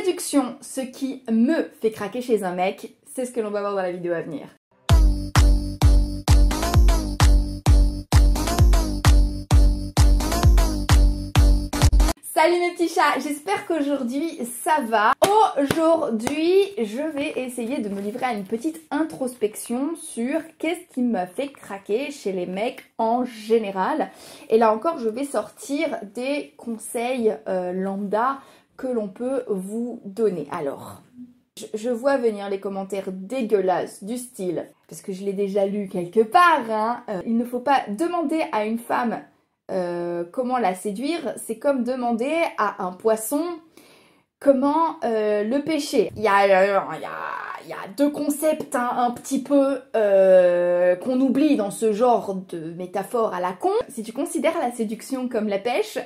séduction, ce qui me fait craquer chez un mec, c'est ce que l'on va voir dans la vidéo à venir. Salut mes petits chats, j'espère qu'aujourd'hui ça va. Aujourd'hui, je vais essayer de me livrer à une petite introspection sur qu'est-ce qui m'a fait craquer chez les mecs en général. Et là encore, je vais sortir des conseils lambda que l'on peut vous donner. Alors, je vois venir les commentaires dégueulasses du style, parce que je l'ai déjà lu quelque part, hein, il ne faut pas demander à une femme comment la séduire, c'est comme demander à un poisson comment le pêcher. Il y a deux concepts un petit peu qu'on oublie dans ce genre de métaphore à la con. Si tu considères la séduction comme la pêche,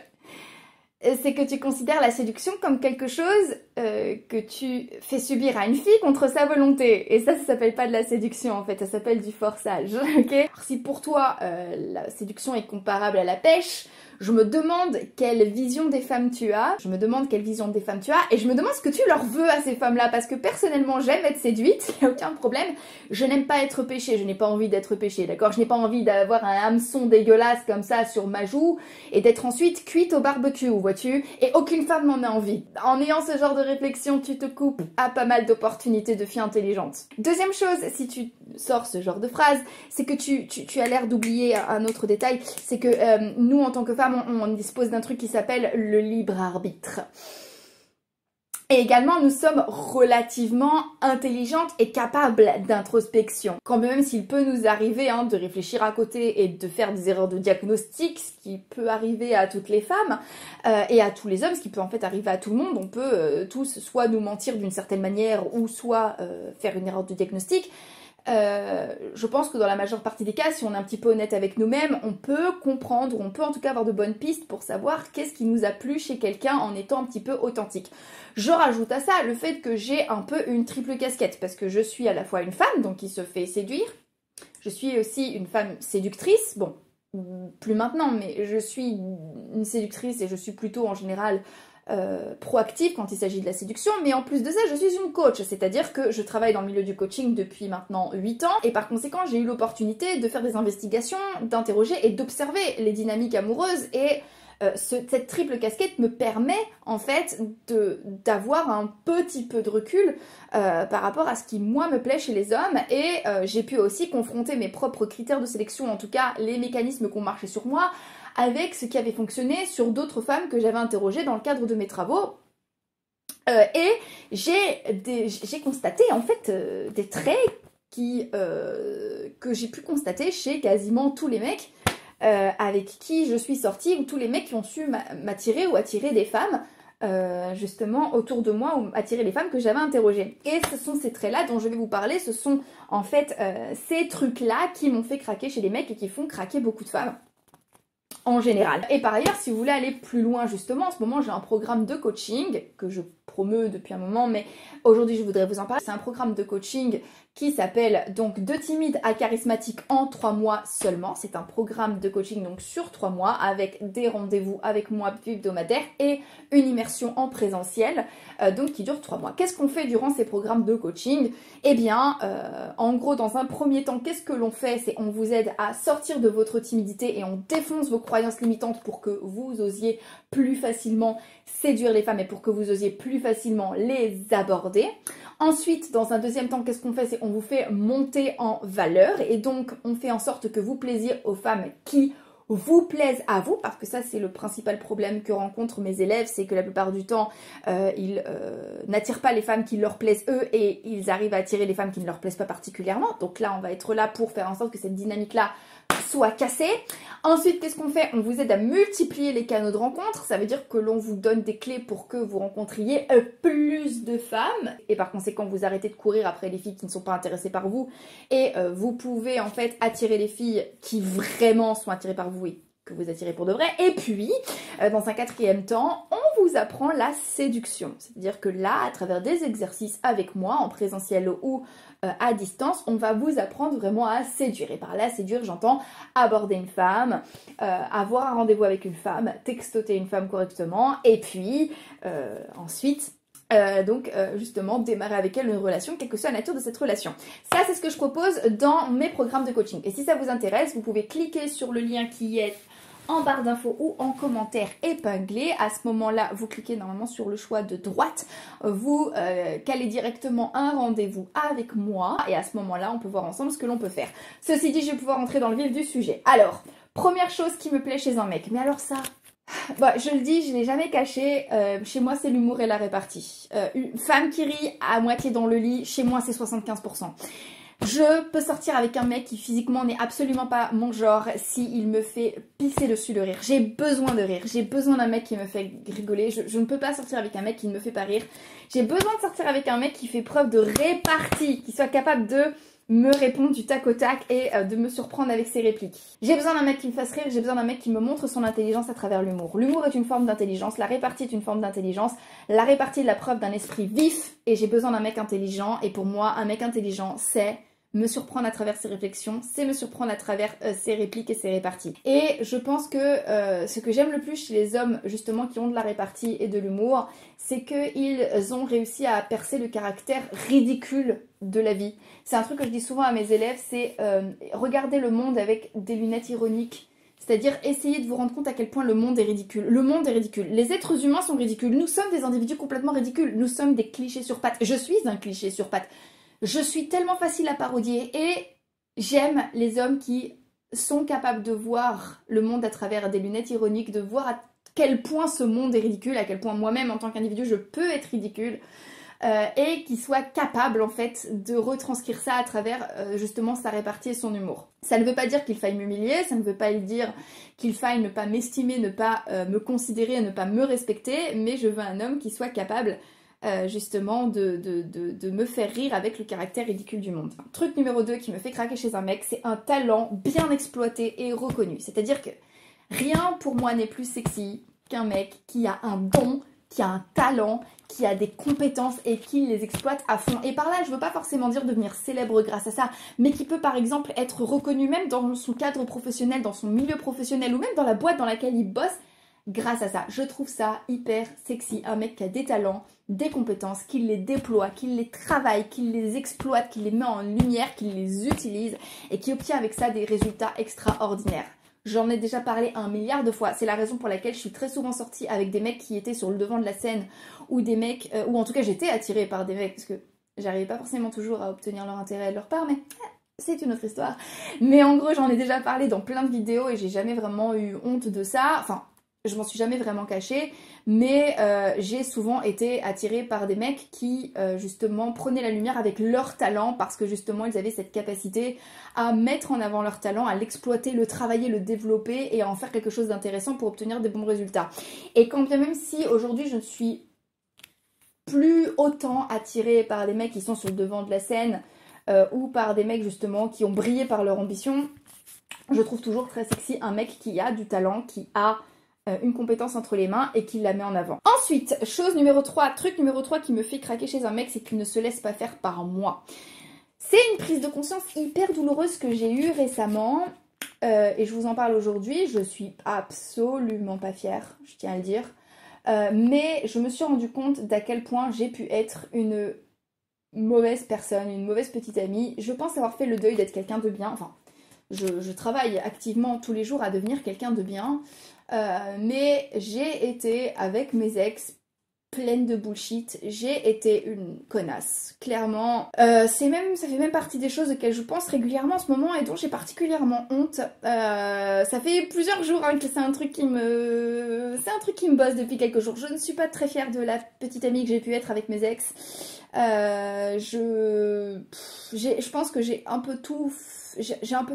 c'est que tu considères la séduction comme quelque chose que tu fais subir à une fille contre sa volonté. Et ça s'appelle pas de la séduction en fait, ça s'appelle du forçage, ok? Alors, si pour toi la séduction est comparable à la pêche, je me demande quelle vision des femmes tu as, et je me demande ce que tu leur veux à ces femmes-là, parce que personnellement j'aime être séduite, il n'y a aucun problème, je n'aime pas être pêchée, je n'ai pas envie d'être pêchée, d'accord? Je n'ai pas envie d'avoir un hameçon dégueulasse comme ça sur ma joue et d'être ensuite cuite au barbecue, vois-tu? Et aucune femme n'en a envie. En ayant ce genre de réflexion, tu te coupes à pas mal d'opportunités de filles intelligentes. Deuxième chose, si tu sors ce genre de phrase, c'est que tu as l'air d'oublier un autre détail, c'est que nous en tant que femmes, on dispose d'un truc qui s'appelle le libre arbitre. Et également, nous sommes relativement intelligentes et capables d'introspection. Quand même s'il peut nous arriver de réfléchir à côté et de faire des erreurs de diagnostic, ce qui peut arriver à toutes les femmes et à tous les hommes, ce qui peut en fait arriver à tout le monde, on peut tous soit nous mentir d'une certaine manière ou soit faire une erreur de diagnostic. Je pense que dans la majeure partie des cas, si on est un petit peu honnête avec nous-mêmes, on peut comprendre, ou on peut en tout cas avoir de bonnes pistes pour savoir qu'est-ce qui nous a plu chez quelqu'un en étant un petit peu authentique. Je rajoute à ça le fait que j'ai un peu une triple casquette, parce que je suis à la fois une femme, donc qui se fait séduire, je suis aussi une femme séductrice, bon, plus maintenant, mais je suis une séductrice et je suis plutôt en général proactive quand il s'agit de la séduction, mais en plus de ça, je suis une coach, c'est-à-dire que je travaille dans le milieu du coaching depuis maintenant 8 ans, et par conséquent, j'ai eu l'opportunité de faire des investigations, d'interroger et d'observer les dynamiques amoureuses, et cette triple casquette me permet en fait d'avoir un petit peu de recul par rapport à ce qui moi me plaît chez les hommes, et j'ai pu aussi confronter mes propres critères de sélection, en tout cas les mécanismes qui ont marché sur moi, avec ce qui avait fonctionné sur d'autres femmes que j'avais interrogées dans le cadre de mes travaux. Et j'ai constaté en fait des traits que j'ai pu constater chez quasiment tous les mecs avec qui je suis sortie, ou tous les mecs qui ont su m'attirer ou attirer des femmes justement autour de moi, ou attirer les femmes que j'avais interrogées. Et ce sont ces traits-là dont je vais vous parler, ce sont en fait ces trucs-là qui m'ont fait craquer chez les mecs et qui font craquer beaucoup de femmes en général. Et par ailleurs, si vous voulez aller plus loin justement, en ce moment j'ai un programme de coaching que je promeus depuis un moment, mais aujourd'hui je voudrais vous en parler. C'est un programme de coaching qui s'appelle donc De timide à charismatique en 3 mois seulement. C'est un programme de coaching donc sur 3 mois avec des rendez-vous avec moi hebdomadaires et une immersion en présentiel donc qui dure 3 mois. Qu'est-ce qu'on fait durant ces programmes de coaching? Eh bien, en gros, dans un premier temps, qu'est-ce que l'on fait? C'est on vous aide à sortir de votre timidité et on défonce vos croyances limitantes pour que vous osiez plus facilement séduire les femmes et pour que vous osiez plus facilement les aborder. Ensuite, dans un deuxième temps, qu'est-ce qu'on fait? C'est on vous fait monter en valeur et donc on fait en sorte que vous plaisiez aux femmes qui vous plaisent à vous, parce que ça c'est le principal problème que rencontrent mes élèves, c'est que la plupart du temps ils n'attirent pas les femmes qui leur plaisent eux et ils arrivent à attirer les femmes qui ne leur plaisent pas particulièrement. Donc là on va être là pour faire en sorte que cette dynamique là soit cassée. Ensuite, qu'est-ce qu'on fait? On vous aide à multiplier les canaux de rencontre, ça veut dire que l'on vous donne des clés pour que vous rencontriez plus de femmes et par conséquent vous arrêtez de courir après les filles qui ne sont pas intéressées par vous et vous pouvez en fait attirer les filles qui vraiment sont attirées par vous et que vous attirez pour de vrai. Et puis, dans un quatrième temps, on vous apprend la séduction. C'est-à-dire que là, à travers des exercices avec moi, en présentiel ou à distance, on va vous apprendre vraiment à séduire. Et par là, séduire, j'entends aborder une femme, avoir un rendez-vous avec une femme, textoter une femme correctement, et puis ensuite Donc justement démarrer avec elle une relation, quelle que soit la nature de cette relation. Ça c'est ce que je propose dans mes programmes de coaching. Et si ça vous intéresse, vous pouvez cliquer sur le lien qui est en barre d'infos ou en commentaire épinglé. À ce moment-là, vous cliquez normalement sur le choix de droite, vous calez directement un rendez-vous avec moi et à ce moment-là, on peut voir ensemble ce que l'on peut faire. Ceci dit, je vais pouvoir entrer dans le vif du sujet. Alors, première chose qui me plaît chez un mec, mais alors ça... Bon, je le dis, je l'ai jamais caché, chez moi c'est l'humour et la répartie. Une femme qui rit à moitié dans le lit, chez moi c'est 75%. Je peux sortir avec un mec qui physiquement n'est absolument pas mon genre s'il me fait pisser dessus de rire. J'ai besoin de rire, j'ai besoin d'un mec qui me fait rigoler, je ne peux pas sortir avec un mec qui ne me fait pas rire. J'ai besoin de sortir avec un mec qui fait preuve de répartie, qui soit capable de me répondre du tac au tac et de me surprendre avec ses répliques. J'ai besoin d'un mec qui me fasse rire, j'ai besoin d'un mec qui me montre son intelligence à travers l'humour. L'humour est une forme d'intelligence, la répartie est une forme d'intelligence, la répartie est la preuve d'un esprit vif et j'ai besoin d'un mec intelligent et pour moi, un mec intelligent, c'est me surprendre à travers ses réflexions, c'est me surprendre à travers ses répliques et ses réparties. Et je pense que ce que j'aime le plus chez les hommes justement qui ont de la répartie et de l'humour, c'est qu'ils ont réussi à percer le caractère ridicule de la vie. C'est un truc que je dis souvent à mes élèves, c'est regarder le monde avec des lunettes ironiques. C'est-à-dire essayer de vous rendre compte à quel point le monde est ridicule. Le monde est ridicule. Les êtres humains sont ridicules. Nous sommes des individus complètement ridicules. Nous sommes des clichés sur pattes. Je suis un cliché sur pattes. Je suis tellement facile à parodier et j'aime les hommes qui sont capables de voir le monde à travers des lunettes ironiques, de voir à quel point ce monde est ridicule, à quel point moi-même en tant qu'individu je peux être ridicule et qui soient capables en fait de retranscrire ça à travers justement sa répartie et son humour. Ça ne veut pas dire qu'il faille m'humilier, ça ne veut pas dire qu'il faille ne pas m'estimer, ne pas me considérer, ne pas me respecter, mais je veux un homme qui soit capable justement de me faire rire avec le caractère ridicule du monde. Enfin, truc numéro 2 qui me fait craquer chez un mec, c'est un talent bien exploité et reconnu. C'est-à-dire que rien pour moi n'est plus sexy qu'un mec qui a un don, qui a un talent, qui a des compétences et qui les exploite à fond. Et par là, je veux pas forcément dire devenir célèbre grâce à ça, mais qui peut par exemple être reconnu même dans son cadre professionnel, dans son milieu professionnel ou même dans la boîte dans laquelle il bosse grâce à ça. Je trouve ça hyper sexy, un mec qui a des talents, des compétences, qui les déploie, qui les travaille, qui les exploite, qui les met en lumière, qui les utilise et qui obtient avec ça des résultats extraordinaires. J'en ai déjà parlé 1 milliard de fois, c'est la raison pour laquelle je suis très souvent sortie avec des mecs qui étaient sur le devant de la scène ou des mecs, ou en tout cas j'étais attirée par des mecs parce que j'arrivais pas forcément toujours à obtenir leur intérêt de leur part, mais c'est une autre histoire. Mais en gros j'en ai déjà parlé dans plein de vidéos et j'ai jamais vraiment eu honte de ça, enfin je m'en suis jamais vraiment cachée, mais j'ai souvent été attirée par des mecs qui justement prenaient la lumière avec leur talent parce que justement ils avaient cette capacité à mettre en avant leur talent, à l'exploiter, le travailler, le développer et à en faire quelque chose d'intéressant pour obtenir des bons résultats. Et quand bien même si aujourd'hui je ne suis plus autant attirée par des mecs qui sont sur le devant de la scène ou par des mecs justement qui ont brillé par leur ambition, je trouve toujours très sexy un mec qui a du talent, qui a une compétence entre les mains et qui la met en avant. Ensuite, chose numéro 3, truc numéro 3 qui me fait craquer chez un mec, c'est qu'il ne se laisse pas faire par moi. C'est une prise de conscience hyper douloureuse que j'ai eue récemment et je vous en parle aujourd'hui. Je suis absolument pas fière, je tiens à le dire. Mais je me suis rendu compte d'à quel point j'ai pu être une mauvaise personne, une mauvaise petite amie. Je pense avoir fait le deuil d'être quelqu'un de bien. Enfin, je travaille activement tous les jours à devenir quelqu'un de bien. Mais j'ai été avec mes ex pleine de bullshit, j'ai été une connasse, clairement. Ça fait même partie des choses auxquelles je pense régulièrement en ce moment et dont j'ai particulièrement honte. Ça fait plusieurs jours hein, que c'est un truc qui me bosse depuis quelques jours. Je ne suis pas très fière de la petite amie que j'ai pu être avec mes ex. Je pense que j'ai un peu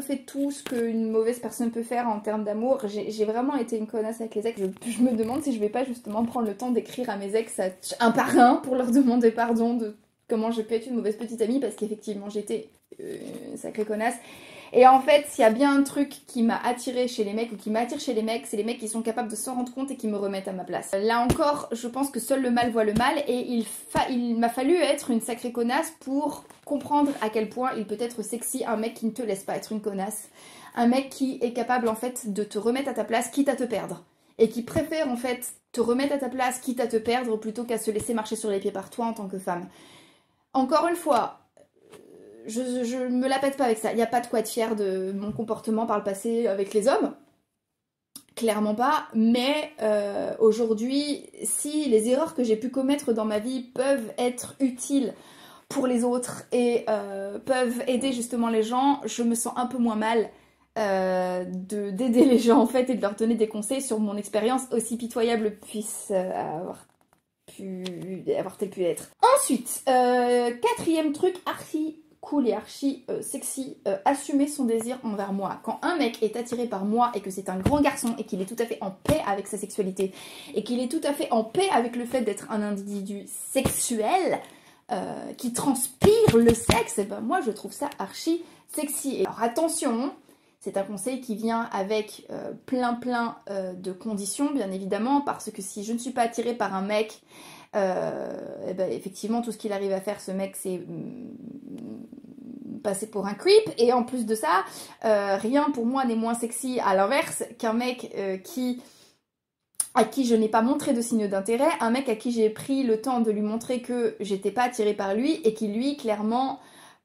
fait tout ce qu'une mauvaise personne peut faire en termes d'amour. J'ai vraiment été une connasse avec les ex. Je me demande si je vais pas justement prendre le temps d'écrire à mes ex un par un pour leur demander pardon de comment j'ai pu être une mauvaise petite amie parce qu'effectivement j'étais une sacrée connasse. Et en fait, s'il y a bien un truc qui m'a attirée chez les mecs ou qui m'attire chez les mecs, c'est les mecs qui sont capables de s'en rendre compte et qui me remettent à ma place. Là encore, je pense que seul le mal voit le mal et il m'a fallu être une sacrée connasse pour comprendre à quel point il peut être sexy un mec qui ne te laisse pas être une connasse. Un mec qui est capable en fait de te remettre à ta place quitte à te perdre. et qui préfère en fait te remettre à ta place quitte à te perdre plutôt qu'à se laisser marcher sur les pieds par toi en tant que femme. Encore une fois, je me la pète pas avec ça. Il n'y a pas de quoi être fière de mon comportement par le passé avec les hommes. Clairement pas. Mais aujourd'hui, si les erreurs que j'ai pu commettre dans ma vie peuvent être utiles pour les autres et peuvent aider justement les gens, je me sens un peu moins mal d'aider les gens en fait et de leur donner des conseils sur mon expérience, aussi pitoyable puisse avoir tel pu être. Ensuite, quatrième truc archi cool et archi sexy, assumer son désir envers moi. Quand un mec est attiré par moi et que c'est un grand garçon et qu'il est tout à fait en paix avec sa sexualité et qu'il est tout à fait en paix avec le fait d'être un individu sexuel qui transpire le sexe, et ben moi je trouve ça archi sexy. Et alors attention, c'est un conseil qui vient avec plein de conditions, bien évidemment, parce que si je ne suis pas attirée par un mec, et ben, effectivement, tout ce qu'il arrive à faire, ce mec, c'est passer pour un creep. Et en plus de ça, rien pour moi n'est moins sexy à l'inverse qu'un mec à qui je n'ai pas montré de signe d'intérêt, un mec à qui j'ai pris le temps de lui montrer que j'étais pas attirée par lui et qui lui, clairement,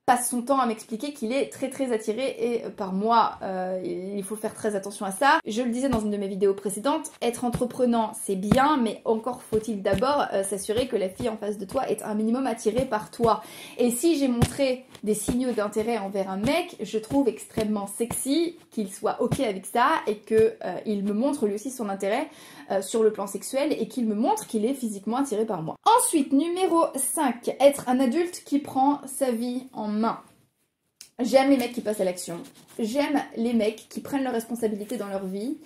passe son temps à m'expliquer qu'il est très attiré et par moi, il faut faire très attention à ça. Je le disais dans une de mes vidéos précédentes, être entreprenant c'est bien, mais encore faut-il d'abord s'assurer que la fille en face de toi est un minimum attirée par toi. Et si j'ai montré des signaux d'intérêt envers un mec, je trouve extrêmement sexy qu'il soit ok avec ça et qu'il me montre lui aussi son intérêt sur le plan sexuel et qu'il me montre qu'il est physiquement attiré par moi. Ensuite, numéro 5, être un adulte qui prend sa vie en main. J'aime les mecs qui passent à l'action. J'aime les mecs qui prennent leurs responsabilités dans leur vie.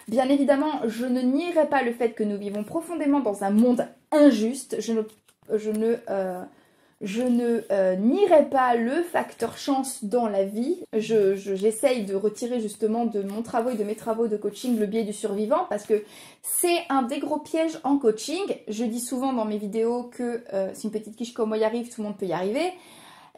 Bien évidemment, je ne nierai pas le fait que nous vivons profondément dans un monde injuste. Je ne nierai pas le facteur chance dans la vie. J'essaye de retirer justement de mon travail, de mes travaux de coaching, le biais du survivant parce que c'est un des gros pièges en coaching. Je dis souvent dans mes vidéos que si une petite quiche comme moi y arrive, tout le monde peut y arriver.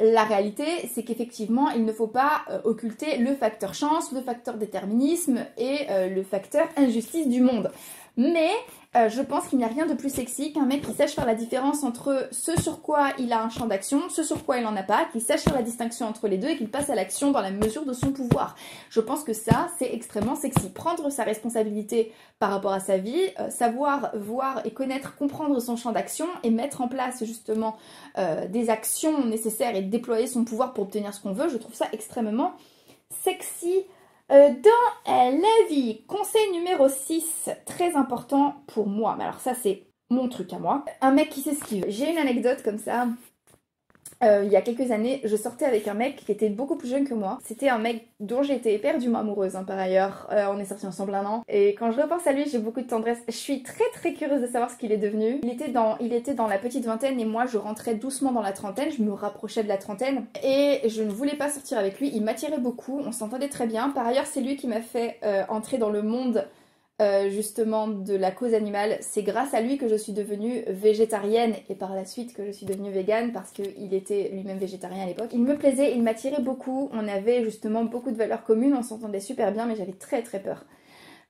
La réalité, c'est qu'effectivement, il ne faut pas occulter le facteur chance, le facteur déterminisme et le facteur injustice du monde. Mais je pense qu'il n'y a rien de plus sexy qu'un mec qui sache faire la différence entre ce sur quoi il a un champ d'action, ce sur quoi il n'en a pas, qu'il sache faire la distinction entre les deux et qu'il passe à l'action dans la mesure de son pouvoir. Je pense que ça, c'est extrêmement sexy. Prendre sa responsabilité par rapport à sa vie, savoir voir et connaître, comprendre son champ d'action et mettre en place justement des actions nécessaires et déployer son pouvoir pour obtenir ce qu'on veut, je trouve ça extrêmement sexy. Dans la vie, conseil numéro 6, très important pour moi, mais alors ça c'est mon truc à moi, un mec qui sait ce qu'il veut. J'ai une anecdote comme ça, il y a quelques années, je sortais avec un mec qui était beaucoup plus jeune que moi. C'était un mec dont j'étais éperdument amoureuse par ailleurs, on est sortis ensemble 1 an. Et quand je repense à lui, j'ai beaucoup de tendresse. Je suis très curieuse de savoir ce qu'il est devenu. Il était dans la petite vingtaine et moi je rentrais doucement dans la trentaine, je me rapprochais de la trentaine. Et je ne voulais pas sortir avec lui, il m'attirait beaucoup, on s'entendait très bien. Par ailleurs, c'est lui qui m'a fait entrer dans le monde justement de la cause animale. C'est grâce à lui que je suis devenue végétarienne et par la suite que je suis devenue végane parce qu'il était lui-même végétarien à l'époque. Il me plaisait, il m'attirait beaucoup, on avait justement beaucoup de valeurs communes, on s'entendait super bien mais j'avais très peur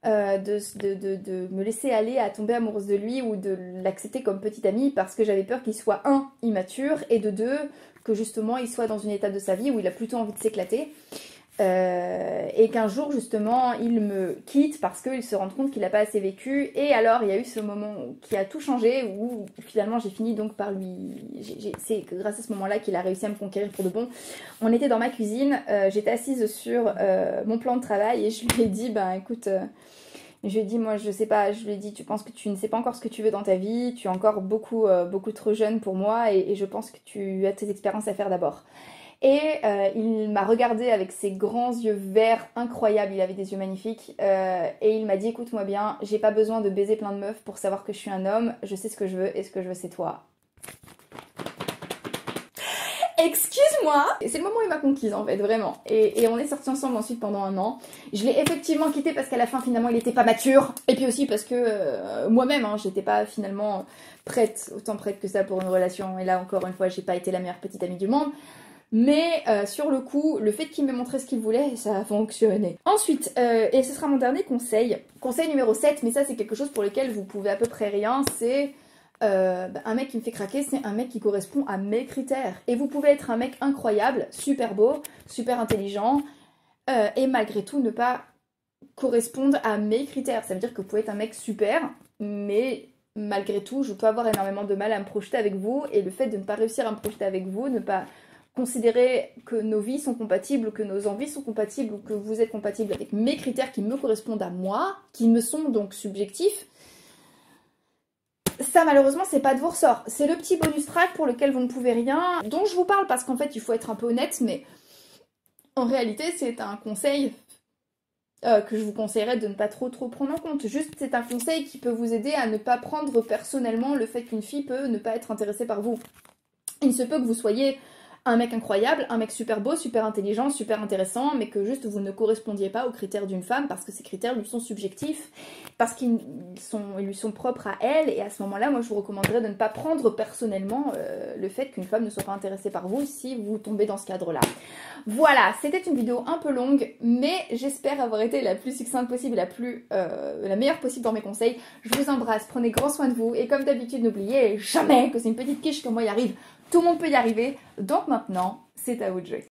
de me laisser aller à tomber amoureuse de lui ou de l'accepter comme petit ami parce que j'avais peur qu'il soit immature et de 2 que justement il soit dans une étape de sa vie où il a plutôt envie de s'éclater. Et qu'un jour justement il me quitte parce qu'il se rend compte qu'il n'a pas assez vécu et alors il y a eu ce moment qui a tout changé où finalement j'ai fini donc par lui, c'est grâce à ce moment là qu'il a réussi à me conquérir pour de bon. On était dans ma cuisine, j'étais assise sur mon plan de travail et je lui ai dit bah écoute je lui ai dit moi je sais pas, je lui ai dit tu penses que tu ne sais pas encore ce que tu veux dans ta vie, tu es encore beaucoup trop jeune pour moi et je pense que tu as tes expériences à faire d'abord. Et il m'a regardé avec ses grands yeux verts incroyables, il avait des yeux magnifiques, et il m'a dit écoute-moi bien, j'ai pas besoin de baiser plein de meufs pour savoir que je suis un homme, je sais ce que je veux et ce que je veux c'est toi. Excuse-moi. C'est le moment où il m'a conquise en fait, vraiment. Et on est sortis ensemble ensuite pendant 1 an. Je l'ai effectivement quitté parce qu'à la fin finalement il était pas mature. Et puis aussi parce que moi-même j'étais pas finalement autant prête que ça pour une relation. Et là encore une fois j'ai pas été la meilleure petite amie du monde. Mais sur le coup, le fait qu'il m'ait montré ce qu'il voulait, ça a fonctionné. Ensuite, et ce sera mon dernier conseil, conseil numéro 7, mais ça c'est quelque chose pour lequel vous pouvez à peu près rien, c'est un mec qui me fait craquer, c'est un mec qui correspond à mes critères. Et vous pouvez être un mec incroyable, super beau, super intelligent, et malgré tout ne pas correspondre à mes critères. Ça veut dire que vous pouvez être un mec super, mais malgré tout, je peux avoir énormément de mal à me projeter avec vous, et le fait de ne pas réussir à me projeter avec vous, ne pas considérer que nos vies sont compatibles, que nos envies sont compatibles, ou que vous êtes compatible avec mes critères qui me correspondent à moi, qui me sont donc subjectifs, ça malheureusement c'est pas de vos ressorts. C'est le petit bonus track pour lequel vous ne pouvez rien, dont je vous parle parce qu'en fait il faut être un peu honnête, mais en réalité c'est un conseil que je vous conseillerais de ne pas trop prendre en compte. Juste c'est un conseil qui peut vous aider à ne pas prendre personnellement le fait qu'une fille peut ne pas être intéressée par vous. Il se peut que vous soyez un mec incroyable, un mec super beau, super intelligent, super intéressant, mais que juste vous ne correspondiez pas aux critères d'une femme parce que ces critères lui sont subjectifs, parce qu'ils lui sont propres à elle, et à ce moment-là, moi je vous recommanderais de ne pas prendre personnellement le fait qu'une femme ne soit pas intéressée par vous si vous tombez dans ce cadre-là. Voilà, c'était une vidéo un peu longue, mais j'espère avoir été la plus succincte possible, la meilleure possible dans mes conseils. Je vous embrasse, prenez grand soin de vous, et comme d'habitude, n'oubliez jamais que c'est une petite quiche que moi y arrive. Tout le monde peut y arriver, donc maintenant, c'est à vous de jouer.